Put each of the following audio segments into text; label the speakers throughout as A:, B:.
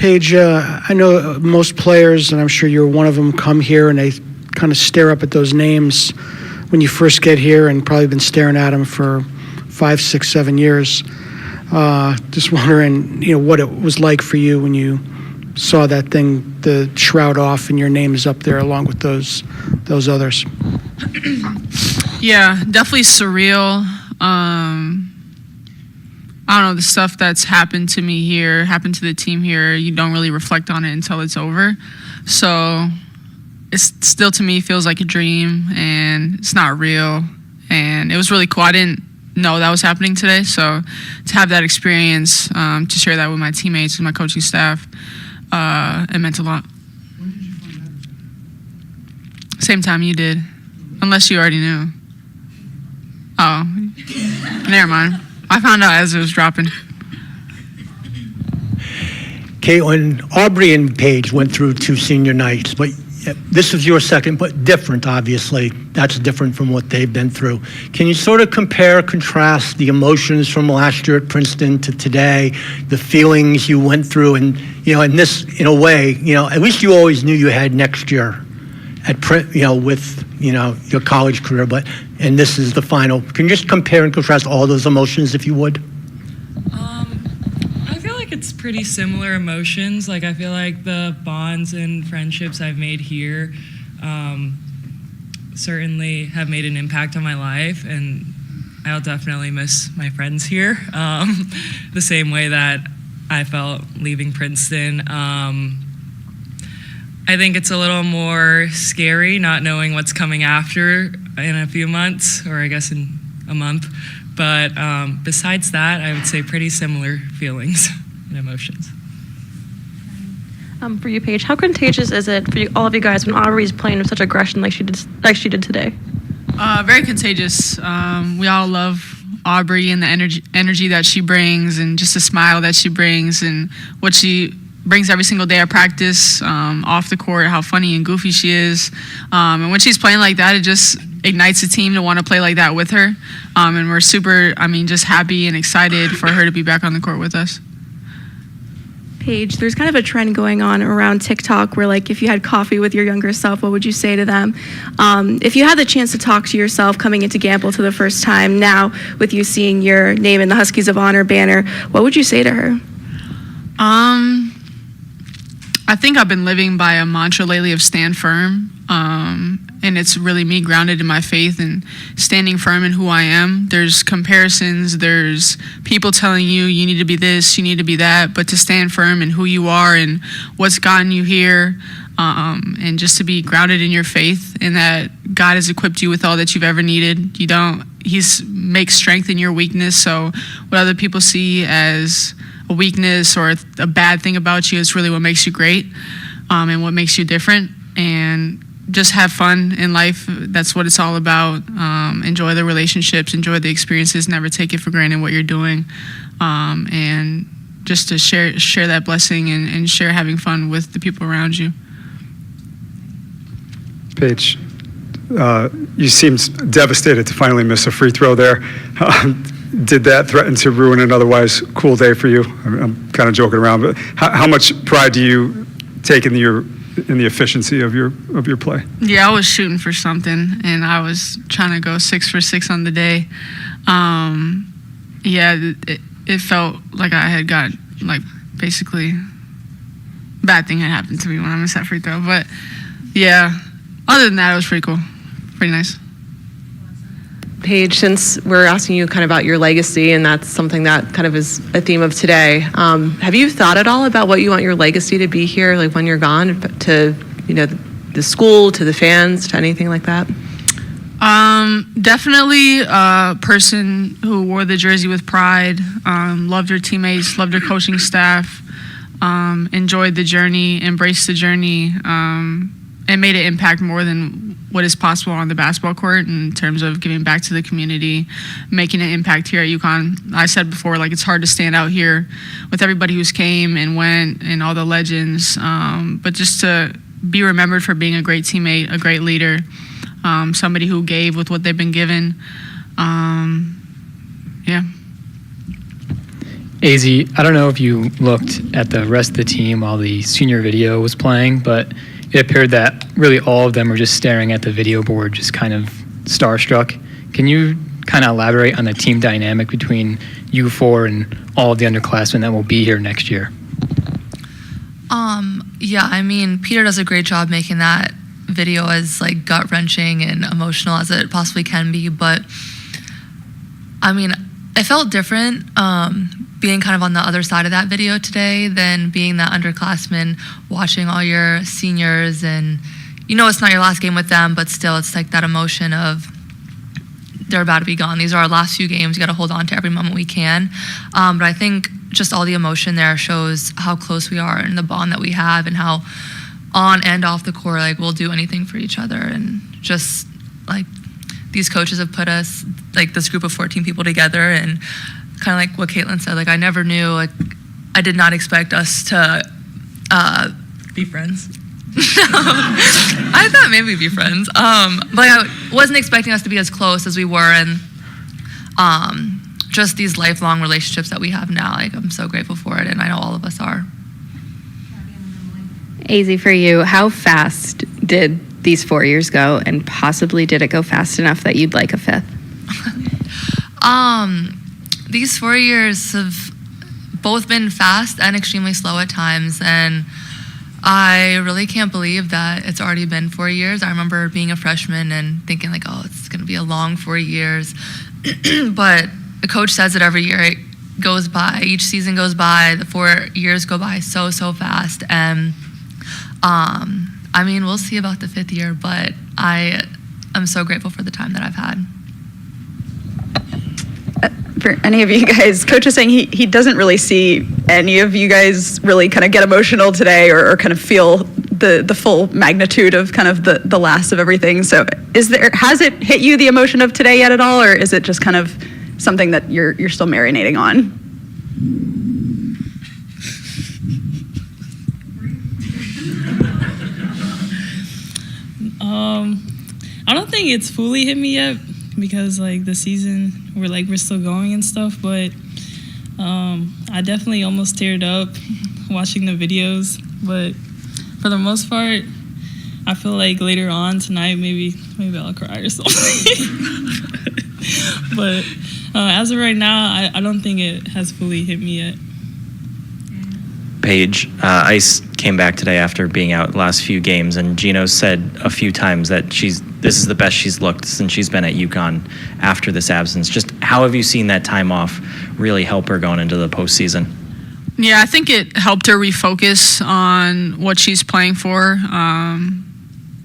A: Paige, I know most players, and I'm sure you're one of them, come here and they kind of stare up at those names when you first get here, and probably been staring at them for 5, 6, 7 years. Just wondering, what it was like for you when you saw that thing, the shroud off, and your name is up there along with those others.
B: Yeah, definitely surreal. I don't know, the stuff that's happened to me here, happened to the team here, you don't really reflect on it until it's over. So it's still, to me, feels like a dream, and it's not real. And it was really cool. I didn't know that was happening today. So to have that experience, to share that with my teammates and my coaching staff, it meant a lot.
A: When did you find out?
B: Same time you did, unless you already knew. Oh, never mind. I found out as it was dropping.
C: Kaitlyn, Aubrey and Paige went through 2 senior nights, but this is your second, but different, obviously. That's different from what they've been through. Can you sort of compare, contrast the emotions from last year at Princeton to today, the feelings you went through, and, in this, in a way, at least you always knew you had next year at with, your college career, and this is the final. Can you just compare and contrast all those emotions, if you would?
D: I feel like it's pretty similar emotions. Like, I feel like the bonds and friendships I've made here certainly have made an impact on my life, and I'll definitely miss my friends here the same way that I felt leaving Princeton. I think it's a little more scary not knowing what's coming after in a few months, or I guess in a month. But besides that, I would say pretty similar feelings and emotions.
E: For you, Paige, how contagious is it for all of you guys when Aubrey's playing with such aggression like she did today?
B: Very contagious. We all love Aubrey and the energy that she brings, and just the smile that she brings, and what she brings every single day at practice, off the court, how funny and goofy she is. And when she's playing like that, it just ignites the team to want to play like that with her. And we're super, just happy and excited for her to be back on the court with us.
E: Paige, there's kind of a trend going on around TikTok where, like, if you had coffee with your younger self, what would you say to them? If you had the chance to talk to yourself coming into Gamble for the first time, now with you seeing your name in the Huskies of Honor banner, what would you say to her?
B: I think I've been living by a mantra lately of stand firm, and it's really me grounded in my faith and standing firm in who I am. There's comparisons, there's people telling you need to be this, you need to be that, but to stand firm in who you are and what's gotten you here, and just to be grounded in your faith and that God has equipped you with all that you've ever needed. He's makes strength in your weakness, so what other people see as a weakness or a bad thing about you is really what makes you great, and what makes you different. And just have fun in life. That's what it's all about. Enjoy the relationships, enjoy the experiences, never take it for granted what you're doing, and just to share that blessing and share having fun with the people around you.
F: Paige, you seemed devastated to finally miss a free throw there. Did that threaten to ruin an otherwise cool day for you? I'm kind of joking around, but how much pride do you take in the efficiency of your play?
B: Yeah, I was shooting for something, and I was trying to go 6 for 6 on the day. It felt like I had got, basically, bad thing had happened to me when I missed that free throw. But yeah, other than that, it was pretty cool, pretty nice.
G: Paige, since we're asking you kind of about your legacy, and that's something that kind of is a theme of today, have you thought at all about what you want your legacy to be here, like when you're gone, to the school, to the fans, to anything like that?
B: Definitely a person who wore the jersey with pride, loved her teammates, loved her coaching staff, enjoyed the journey, embraced the journey, and made an impact more than what is possible on the basketball court in terms of giving back to the community, making an impact here at UConn. I said before, it's hard to stand out here with everybody who's came and went and all the legends, but just to be remembered for being a great teammate, a great leader, somebody who gave with what they've been given. Yeah.
H: Azzi, I don't know if you looked at the rest of the team while the senior video was playing, but it appeared that really all of them were just staring at the video board, just kind of starstruck. Can you kind of elaborate on the team dynamic between you four and all of the underclassmen that will be here next year?
I: Yeah, I mean, Peter does a great job making that video as like gut-wrenching and emotional as it possibly can be, but I mean, it felt different being kind of on the other side of that video today than being that underclassman watching all your seniors, and you know it's not your last game with them, but still it's like that emotion of they're about to be gone. These are our last few games. We got to hold on to every moment we can. But I think just all the emotion there shows how close we are and the bond that we have, and how on and off the court, like we'll do anything for each other. And just like these coaches have put us, like this group of 14 people together, and kind of like what Kaitlyn said, like I never knew, like I did not expect us to be friends. I thought maybe we'd be friends, but I wasn't expecting us to be as close as we were, and just these lifelong relationships that we have now, like I'm so grateful for it, and I know all of us are.
J: Azzi, for you, how fast did these 4 years go, and possibly did it go fast enough that you'd like a fifth?
I: These 4 years have both been fast and extremely slow at times, and I really can't believe that it's already been 4 years. I remember being a freshman and thinking like, oh, it's going to be a long 4 years. But the coach says it every year. It goes by. Each season goes by. The 4 years go by so fast. And I mean, we'll see about the fifth year, but I am so grateful for the time that I've had.
K: For any of you guys, Coach is saying he doesn't really see any of you guys really kind of get emotional today, or kind of feel the full magnitude of kind of the last of everything. So has it hit you, the emotion of today, yet at all, or is it just kind of something that you're still marinating on?
L: I don't think it's fully hit me yet, because like the season we're still going and stuff, but I definitely almost teared up watching the videos, but for the most part I feel like later on tonight maybe I'll cry or something. But as of right now, I don't think it has fully hit me yet.
M: Paige, Ice came back today after being out the last few games, and Gino said a few times that this is the best she's looked since she's been at UConn after this absence. Just how have you seen that time off really help her going into the postseason?
B: Yeah, I think it helped her refocus on what she's playing for.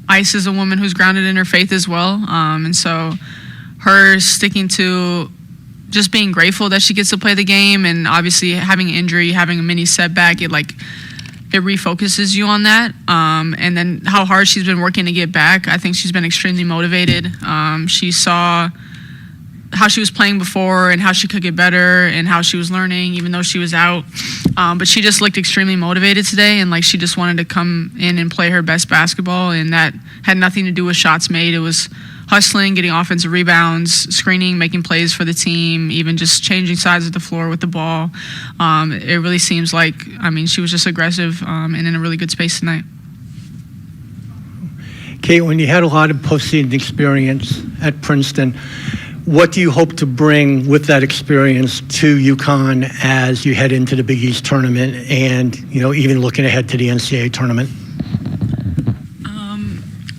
B: Ice is a woman who's grounded in her faith as well, and so her sticking to just being grateful that she gets to play the game, and obviously having an injury, having a mini setback, it refocuses you on that. And then how hard she's been working to get back. I think she's been extremely motivated. She saw how she was playing before and how she could get better and how she was learning even though she was out. But she just looked extremely motivated today, and like she just wanted to come in and play her best basketball, and that had nothing to do with shots made. It was hustling, getting offensive rebounds, screening, making plays for the team, even just changing sides of the floor with the ball. It really seems like, she was just aggressive and in a really good space tonight.
C: Kaitlyn, you had a lot of postseason experience at Princeton. What do you hope to bring with that experience to UConn as you head into the Big East tournament and, even looking ahead to the NCAA tournament?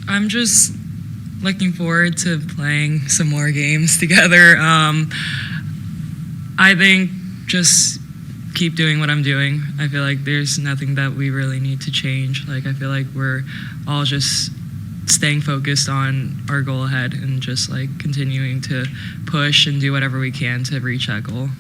D: I'm just looking forward to playing some more games together. I think just keep doing what I'm doing. I feel like there's nothing that we really need to change. I feel like we're all just staying focused on our goal ahead and just continuing to push and do whatever we can to reach that goal.